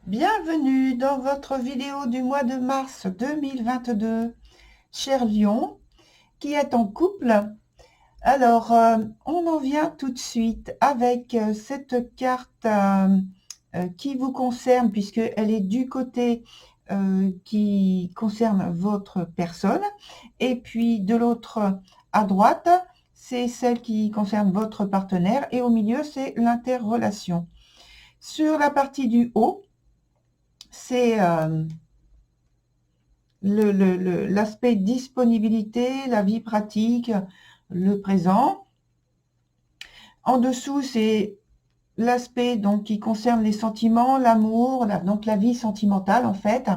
Bienvenue dans votre vidéo du mois de mars 2022. Cher Lion, qui est en couple. Alors, on en vient tout de suite avec cette carte qui vous concerne, puisqu'elle est du côté qui concerne votre personne. Et puis, de l'autre à droite, c'est celle qui concerne votre partenaire. Et au milieu, c'est l'interrelation. Sur la partie du haut, c'est l'aspect disponibilité, la vie pratique, le présent. En dessous, c'est l'aspect donc qui concerne les sentiments, l'amour, donc la vie sentimentale en fait,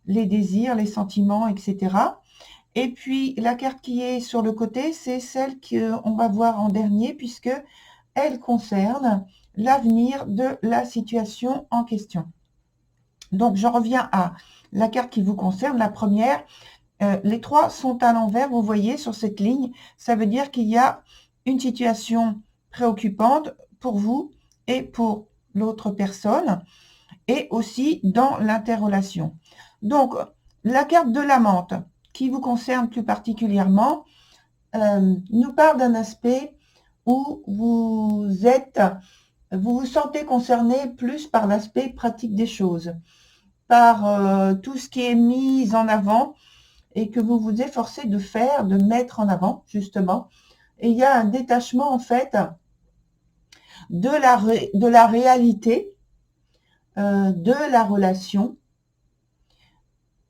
les désirs, les sentiments, etc. Et puis la carte qui est sur le côté, c'est celle qu'on va voir en dernier puisque elle concerne l'avenir de la situation en question. Donc je reviens à la carte qui vous concerne, la première. Les trois sont à l'envers, vous voyez, sur cette ligne. Ça veut dire qu'il y a une situation préoccupante pour vous et pour l'autre personne, et aussi dans l'interrelation. Donc, la carte de l'amante, qui vous concerne plus particulièrement, nous parle d'un aspect où vous vous sentez concerné plus par l'aspect pratique des choses, par tout ce qui est mis en avant, et que vous vous efforcez de faire, de mettre en avant, justement. Et il y a un détachement, en fait, de la réalité, de la relation,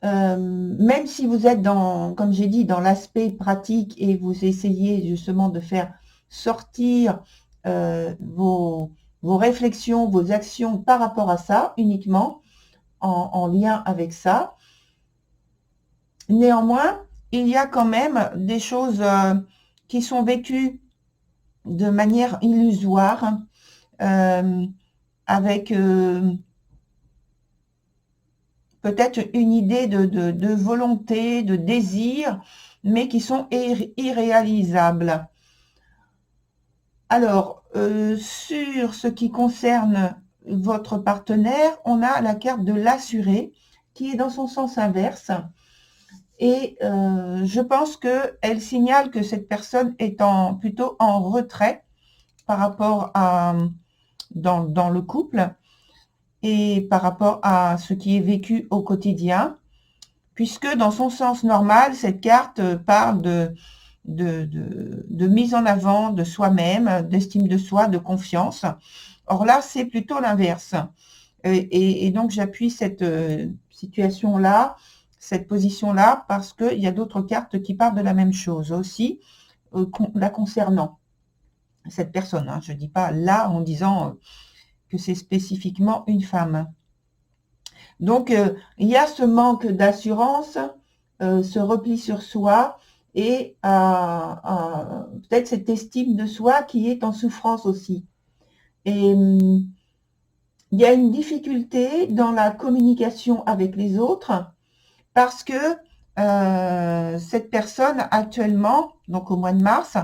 même si vous êtes dans, comme j'ai dit, dans l'aspect pratique et vous essayez justement de faire sortir vos réflexions, vos actions par rapport à ça, uniquement en lien avec ça. Néanmoins, il y a quand même des choses qui sont vécues de manière illusoire, avec peut-être une idée de volonté, de désir, mais qui sont irréalisables. Alors, sur ce qui concerne votre partenaire, on a la carte de l'assuré qui est dans son sens inverse. Et je pense qu'elle signale que cette personne est plutôt en retrait par rapport à dans le couple et par rapport à ce qui est vécu au quotidien, puisque dans son sens normal, cette carte parle de mise en avant de soi-même, d'estime de soi, de confiance. Or là, c'est plutôt l'inverse. Et donc, j'appuie cette situation-là, cette position-là, parce qu'il y a d'autres cartes qui parlent de la même chose aussi, la concernant, cette personne. Hein. Je ne dis pas là en disant que c'est spécifiquement une femme. Donc, il y a ce manque d'assurance, ce repli sur soi et peut-être cette estime de soi qui est en souffrance aussi. Et il y a une difficulté dans la communication avec les autres parce que cette personne actuellement, donc au mois de mars,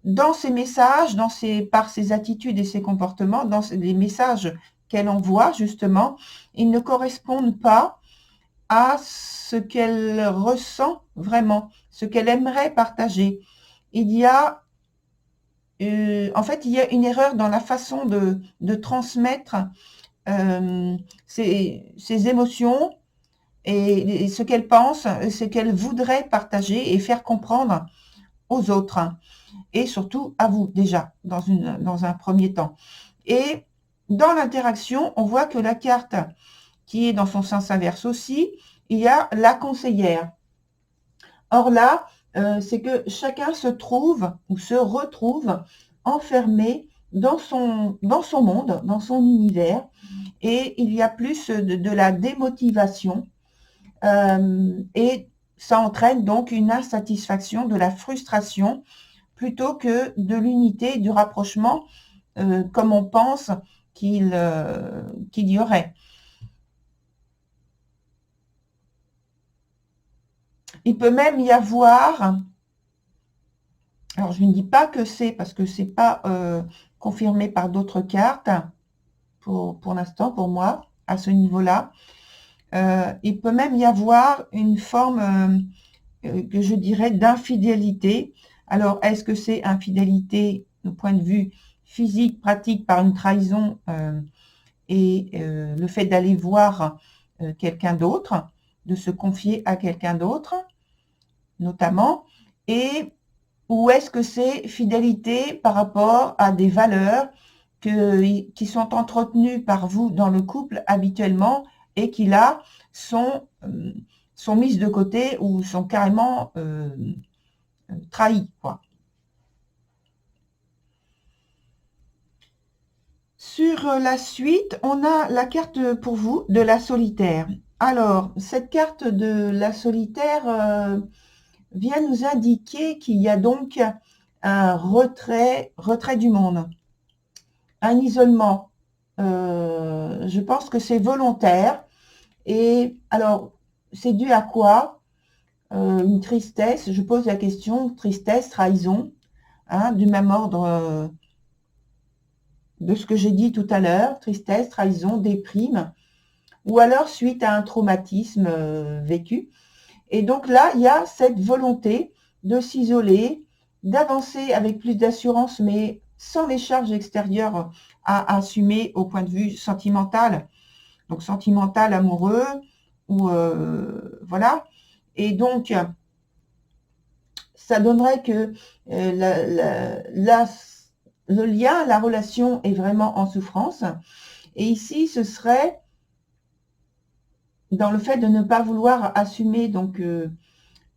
dans ses messages, par ses attitudes et ses comportements, dans les messages qu'elle envoie justement, ils ne correspondent pas à ce qu'elle ressent vraiment, ce qu'elle aimerait partager. Il y a en fait, il y a une erreur dans la façon de transmettre ses émotions et ce qu'elle pense, ce qu'elle voudrait partager et faire comprendre aux autres, et surtout à vous déjà, dans un premier temps. Et dans l'interaction, on voit que la carte qui est dans son sens inverse aussi, il y a la conseillère. Or là, c'est que chacun se trouve ou se retrouve enfermé dans son monde, dans son univers, et il y a plus de la démotivation, et ça entraîne donc une insatisfaction, de la frustration, plutôt que de l'unité, du rapprochement, comme on pense qu'il y aurait. Il peut même y avoir, alors je ne dis pas que c'est, parce que c'est pas confirmé par d'autres cartes, pour l'instant, pour moi, à ce niveau-là. Il peut même y avoir une forme que je dirais d'infidélité. Alors, est-ce que c'est infidélité au point de vue physique, pratique, par une trahison et le fait d'aller voir quelqu'un d'autre, de se confier à quelqu'un d'autre, notamment, ou est-ce que c'est fidélité par rapport à des valeurs qui sont entretenues par vous dans le couple habituellement et qui là sont mises de côté ou sont carrément trahies, quoi. Sur la suite, on a la carte pour vous de la solitaire. Alors, cette carte de la solitaire vient nous indiquer qu'il y a donc un retrait du monde, un isolement. Je pense que c'est volontaire. Et alors, c'est dû à quoi? Une tristesse, je pose la question, tristesse, trahison, hein, du même ordre de ce que j'ai dit tout à l'heure, tristesse, trahison, déprime, ou alors suite à un traumatisme vécu. Et donc là, il y a cette volonté de s'isoler, d'avancer avec plus d'assurance, mais sans les charges extérieures à assumer au point de vue sentimental. Donc sentimental, amoureux, ou voilà. Et donc, ça donnerait que le lien, la relation est vraiment en souffrance. Et ici, ce serait dans le fait de ne pas vouloir assumer donc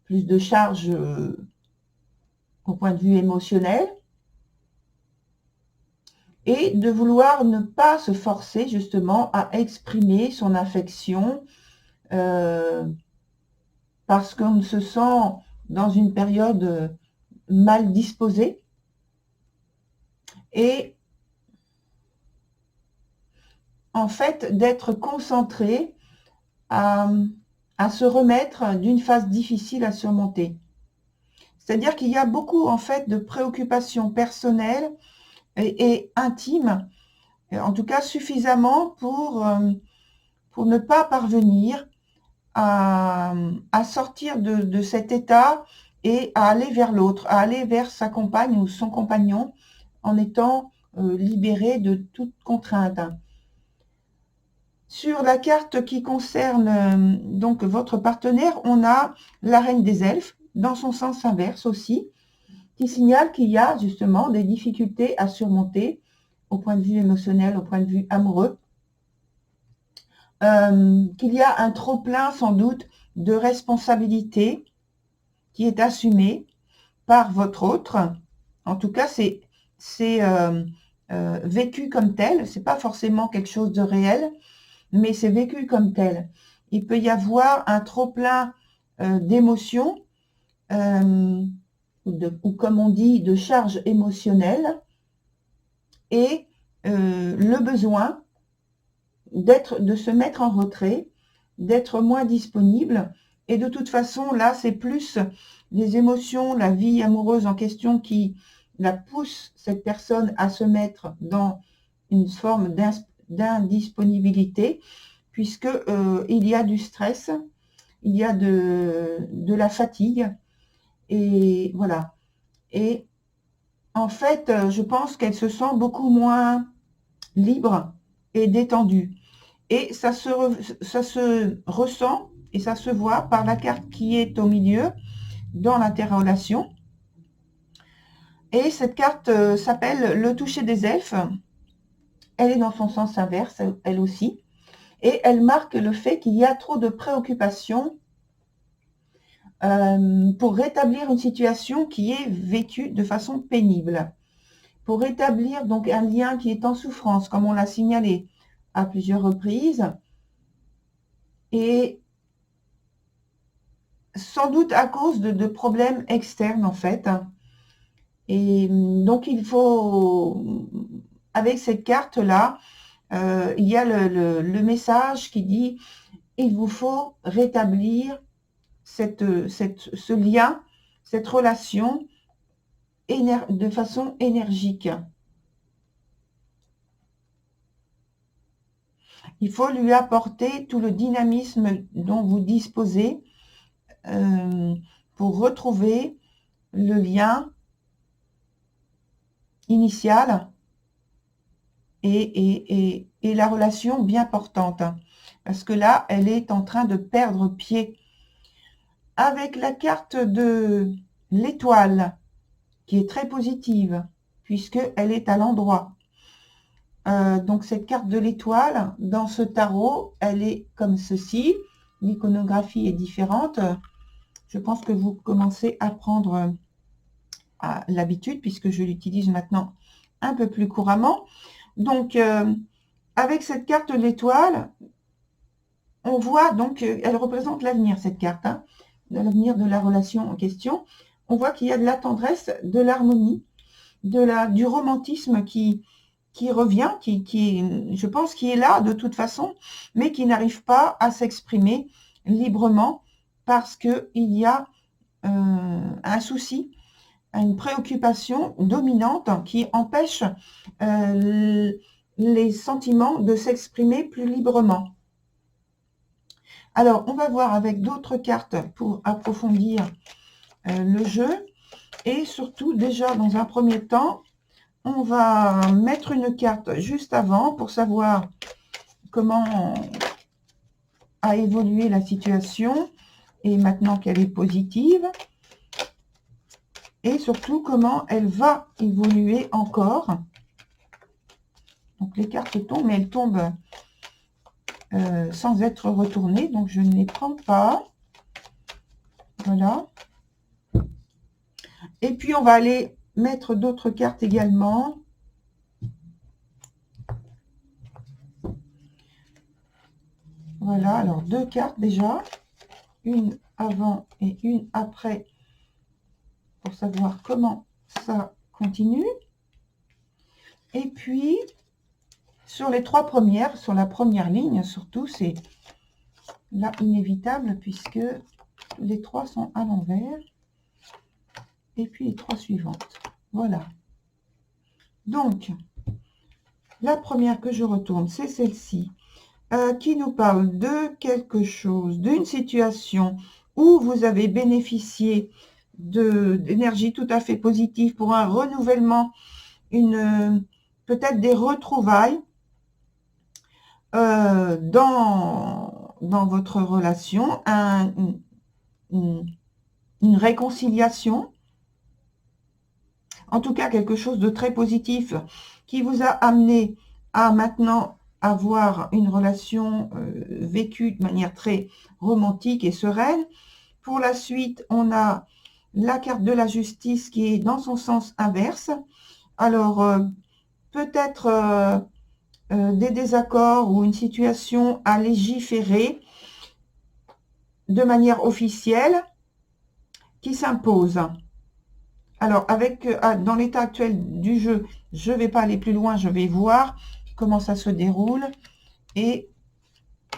plus de charges au point de vue émotionnel et de vouloir ne pas se forcer justement à exprimer son affection parce qu'on se sent dans une période mal disposée et en fait d'être concentré à se remettre d'une phase difficile à surmonter. C'est-à-dire qu'il y a beaucoup en fait de préoccupations personnelles et intimes, en tout cas suffisamment pour ne pas parvenir à sortir de cet état et à aller vers l'autre, à aller vers sa compagne ou son compagnon en étant libéré de toute contrainte. Sur la carte qui concerne donc votre partenaire, on a la reine des elfes, dans son sens inverse aussi, qui signale qu'il y a justement des difficultés à surmonter au point de vue émotionnel, au point de vue amoureux, qu'il y a un trop-plein sans doute de responsabilité qui est assumé par votre autre. En tout cas, c'est vécu comme tel, c'est pas forcément quelque chose de réel, mais c'est vécu comme tel. Il peut y avoir un trop-plein d'émotions, ou comme on dit, de charges émotionnelles, et le besoin de se mettre en retrait, d'être moins disponible. Et de toute façon, là, c'est plus les émotions, la vie amoureuse en question qui la pousse, cette personne, à se mettre dans une forme d'indisponibilité, puisque il y a du stress, il y a de la fatigue, et voilà. Et en fait, je pense qu'elle se sent beaucoup moins libre et détendue. Et ça se ressent et ça se voit par la carte qui est au milieu dans l'interrelation. Et cette carte s'appelle le toucher des elfes. Elle est dans son sens inverse, elle aussi. Et elle marque le fait qu'il y a trop de préoccupations pour rétablir une situation qui est vécue de façon pénible. Pour rétablir donc un lien qui est en souffrance, comme on l'a signalé à plusieurs reprises. Et sans doute à cause de problèmes externes en fait. Et donc il faut, avec cette carte-là, il y a le message qui dit il vous faut rétablir ce lien, cette relation de façon énergique. Il faut lui apporter tout le dynamisme dont vous disposez pour retrouver le lien initial et la relation bien portante. Parce que là, elle est en train de perdre pied. Avec la carte de l'étoile, qui est très positive, puisqu'elle est à l'endroit. Donc cette carte de l'étoile, dans ce tarot, elle est comme ceci. L'iconographie est différente. Je pense que vous commencez à prendre l'habitude, puisque je l'utilise maintenant un peu plus couramment. Donc, avec cette carte de l'étoile, on voit donc, elle représente l'avenir, cette carte, hein, de l'avenir de la relation en question. On voit qu'il y a de la tendresse, de l'harmonie, du romantisme qui revient, je pense, qui est là de toute façon, mais qui n'arrive pas à s'exprimer librement parce qu'il y a un souci, une préoccupation dominante qui empêche les sentiments de s'exprimer plus librement. Alors, on va voir avec d'autres cartes pour approfondir le jeu. Et surtout, déjà, dans un premier temps, on va mettre une carte juste avant pour savoir comment a évolué la situation et maintenant qu'elle est positive. Et surtout, comment elle va évoluer encore. Donc, les cartes tombent, mais elles tombent sans être retournées. Donc, je ne les prends pas. Voilà. Et puis, on va aller mettre d'autres cartes également. Voilà, alors 2 cartes déjà. Une avant et une après. Pour savoir comment ça continue. Et puis, sur les 3 premières, sur la première ligne, surtout, c'est là inévitable puisque les 3 sont à l'envers. Et puis les 3 suivantes. Voilà. Donc, la première que je retourne, c'est celle-ci, qui nous parle de quelque chose, d'une situation où vous avez bénéficié d'énergie tout à fait positive pour un renouvellement, peut-être des retrouvailles dans votre relation, une réconciliation. En tout cas, quelque chose de très positif qui vous a amené à maintenant avoir une relation vécue de manière très romantique et sereine. Pour la suite, on a la carte de la justice qui est dans son sens inverse. Alors, peut-être des désaccords ou une situation à légiférer de manière officielle qui s'impose. Alors, dans l'état actuel du jeu, je ne vais pas aller plus loin, je vais voir comment ça se déroule. Et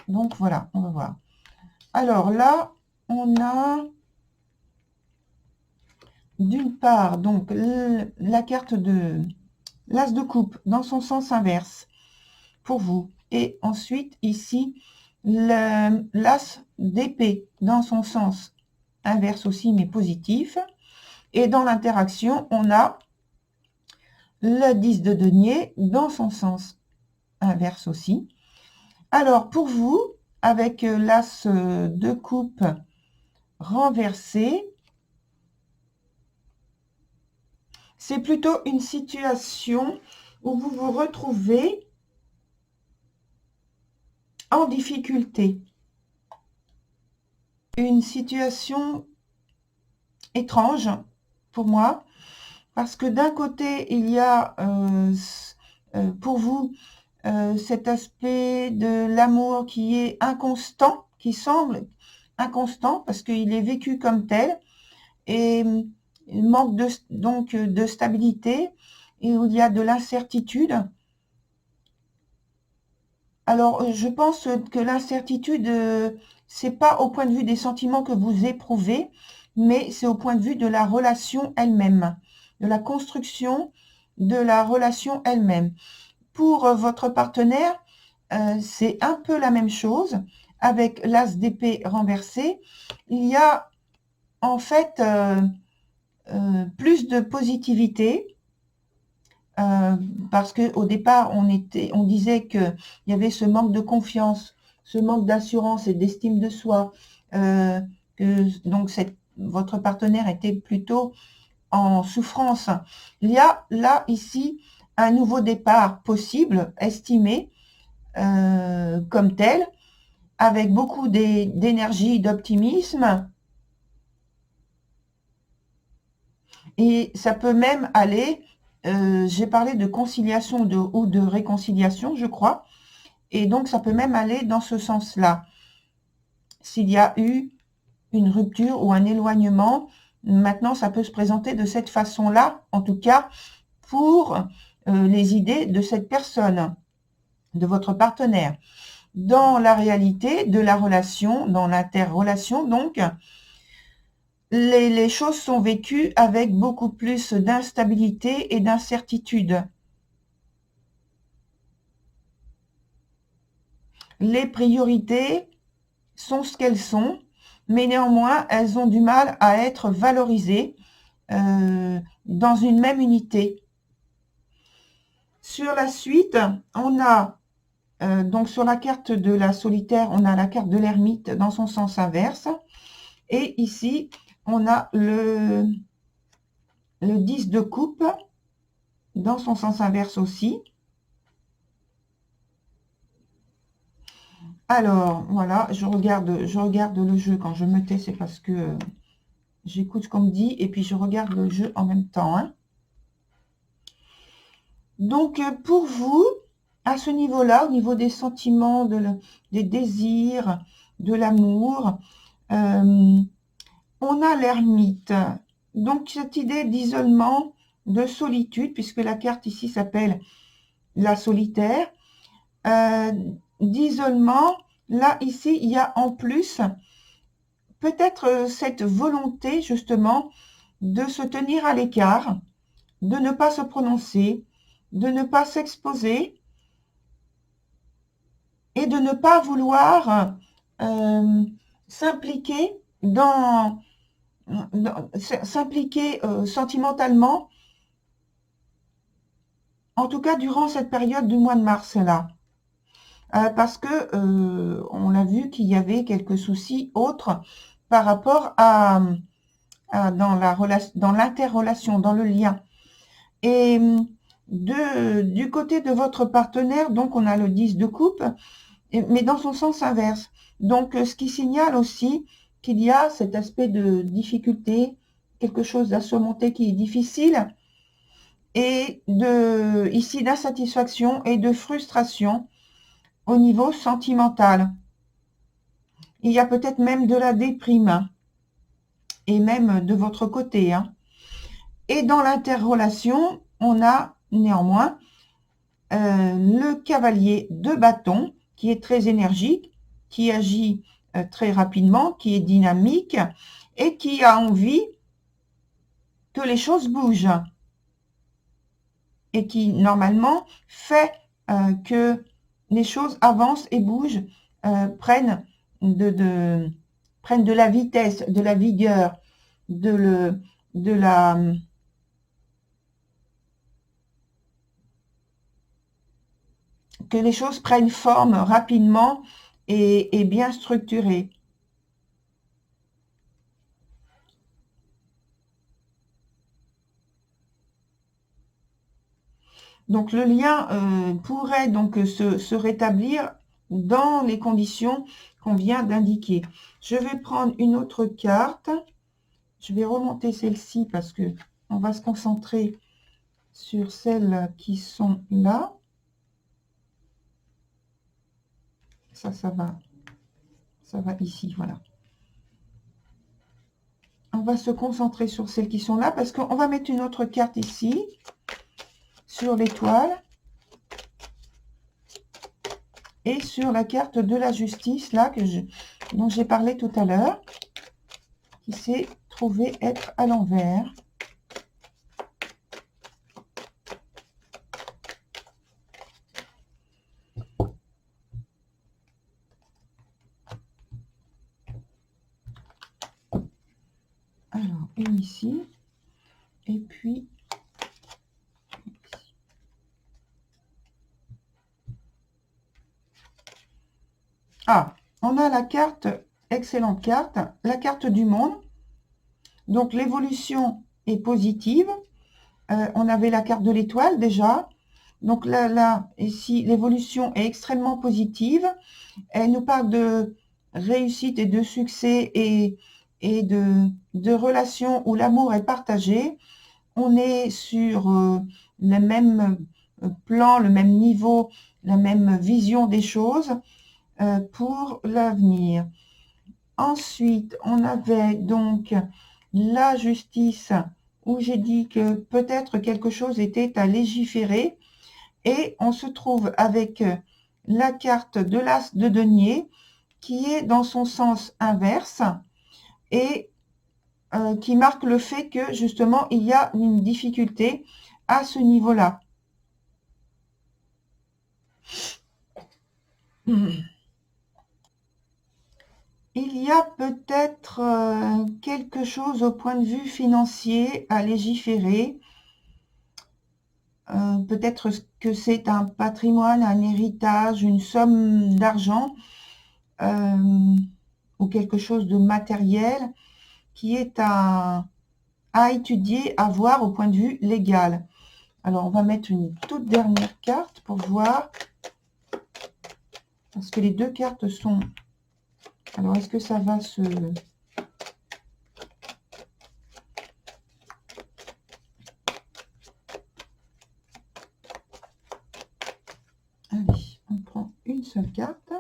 donc, voilà, on va voir. Alors là, on a d'une part, donc, la carte de l'as de coupe dans son sens inverse pour vous. Et ensuite, ici, l'as d'épée dans son sens inverse aussi, mais positif. Et dans l'interaction, on a le 10 de denier dans son sens inverse aussi. Alors, pour vous, avec l'as de coupe renversé, c'est plutôt une situation où vous vous retrouvez en difficulté. Une situation étrange pour moi, parce que d'un côté, il y a pour vous cet aspect de l'amour qui est inconstant, qui semble inconstant, parce qu'il est vécu comme tel, et il manque donc de stabilité, et où il y a de l'incertitude. Alors, je pense que l'incertitude, c'est pas au point de vue des sentiments que vous éprouvez, mais c'est au point de vue de la relation elle-même, de la construction de la relation elle-même. Pour votre partenaire, c'est un peu la même chose avec l'as d'épée renversé. Il y a en fait plus de positivité parce qu'au départ, on disait qu'il y avait ce manque de confiance, ce manque d'assurance et d'estime de soi, donc votre partenaire était plutôt en souffrance. Il y a là, ici, un nouveau départ possible, estimé comme tel, avec beaucoup d'énergie, d'optimisme. Et ça peut même aller, j'ai parlé de conciliation ou de réconciliation, je crois, et donc ça peut même aller dans ce sens-là. S'il y a eu une rupture ou un éloignement, maintenant ça peut se présenter de cette façon-là, en tout cas pour les idées de cette personne, de votre partenaire. Dans la réalité de la relation, dans l'interrelation donc, les choses sont vécues avec beaucoup plus d'instabilité et d'incertitude. Les priorités sont ce qu'elles sont, mais néanmoins, elles ont du mal à être valorisées dans une même unité. Sur la suite, on a, donc sur la carte de la solitaire, on a la carte de l'ermite dans son sens inverse. Et ici, on a le 10 de coupe dans son sens inverse aussi. Alors, voilà, je regarde le jeu. Quand je me tais, c'est parce que j'écoute ce qu'on me dit et puis je regarde le jeu en même temps. Hein. Donc, pour vous, à ce niveau-là, au niveau des sentiments, des désirs, de l'amour, on a l'ermite. Donc, cette idée d'isolement, de solitude, puisque la carte ici s'appelle la solitaire, d'isolement, là, ici, il y a en plus peut-être cette volonté, justement, de se tenir à l'écart, de ne pas se prononcer, de ne pas s'exposer et de ne pas vouloir s'impliquer s'impliquer sentimentalement, en tout cas durant cette période du mois de mars là. Parce que on a vu qu'il y avait quelques soucis autres par rapport dans l'interrelation, dans le lien. Et du côté de votre partenaire, donc on a le 10 de coupe, mais dans son sens inverse. Donc ce qui signale aussi qu'il y a cet aspect de difficulté, quelque chose à surmonter qui est difficile, et ici d'insatisfaction et de frustration au niveau sentimental. Il y a peut-être même de la déprime, et même de votre côté. Hein. Et dans l'interrelation, on a néanmoins le cavalier de bâton, qui est très énergique, qui agit très rapidement, qui est dynamique, et qui a envie que les choses bougent. Et qui, normalement, fait que les choses avancent et bougent, prennent de la vitesse, de la vigueur, que les choses prennent forme rapidement et bien structurées. Donc le lien pourrait donc se rétablir dans les conditions qu'on vient d'indiquer. Je vais prendre une autre carte. Je vais remonter celle-ci parce que on va se concentrer sur celles qui sont là. Ça va ici, voilà. On va se concentrer sur celles qui sont là parce qu'on va mettre une autre carte ici, sur l'étoile, et sur la carte de la justice, là, dont j'ai parlé tout à l'heure, qui s'est trouvée être à l'envers. Alors, une ici. Et puis, ici. Ah, on a la carte, excellente carte, la carte du monde. Donc, l'évolution est positive. On avait la carte de l'étoile déjà. Donc là, ici, l'évolution est extrêmement positive. Elle nous parle de réussite et de succès et de relations où l'amour est partagé. On est sur le même plan, le même niveau, la même vision des choses pour l'avenir. Ensuite, on avait donc la justice où j'ai dit que peut-être quelque chose était à légiférer. Et on se trouve avec la carte de l'as de denier qui est dans son sens inverse et qui marque le fait que justement il y a une difficulté à ce niveau-là. Il y a peut-être quelque chose au point de vue financier à légiférer. Peut-être que c'est un patrimoine, un héritage, une somme d'argent ou quelque chose de matériel qui est à étudier, à voir au point de vue légal. Alors, on va mettre une toute dernière carte pour voir. Parce que les deux cartes sont... Alors, est-ce que ça va se... Allez, on prend une seule carte.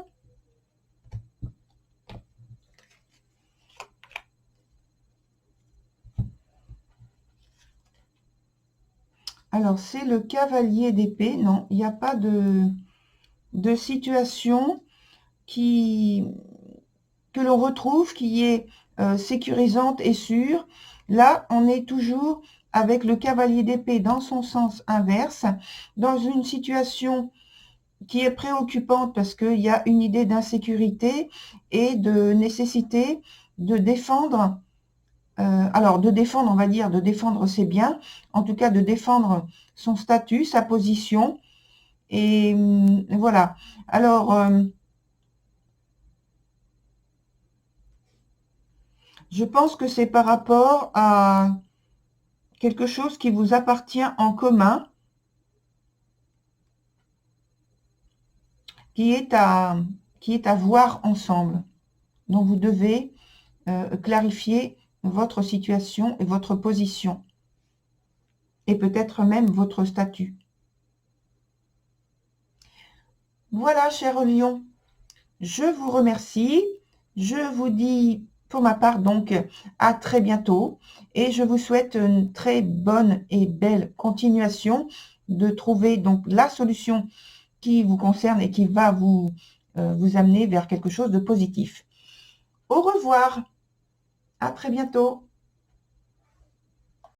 Alors, c'est le cavalier d'épée. Non, il n'y a pas de situation que l'on retrouve, qui est sécurisante et sûre. Là, on est toujours avec le cavalier d'épée dans son sens inverse, dans une situation qui est préoccupante parce qu'il y a une idée d'insécurité et de nécessité de défendre. Alors, de défendre, on va dire, de défendre ses biens, en tout cas de défendre son statut, sa position. Et voilà. Alors, je pense que c'est par rapport à quelque chose qui vous appartient en commun, qui est à voir ensemble. Donc, vous devez clarifier votre situation et votre position. Et peut-être même votre statut. Voilà, cher lion, je vous remercie. Je vous dis, pour ma part, donc, à très bientôt. Et je vous souhaite une très bonne et belle continuation de trouver donc la solution qui vous concerne et qui va vous amener vers quelque chose de positif. Au revoir, à très bientôt.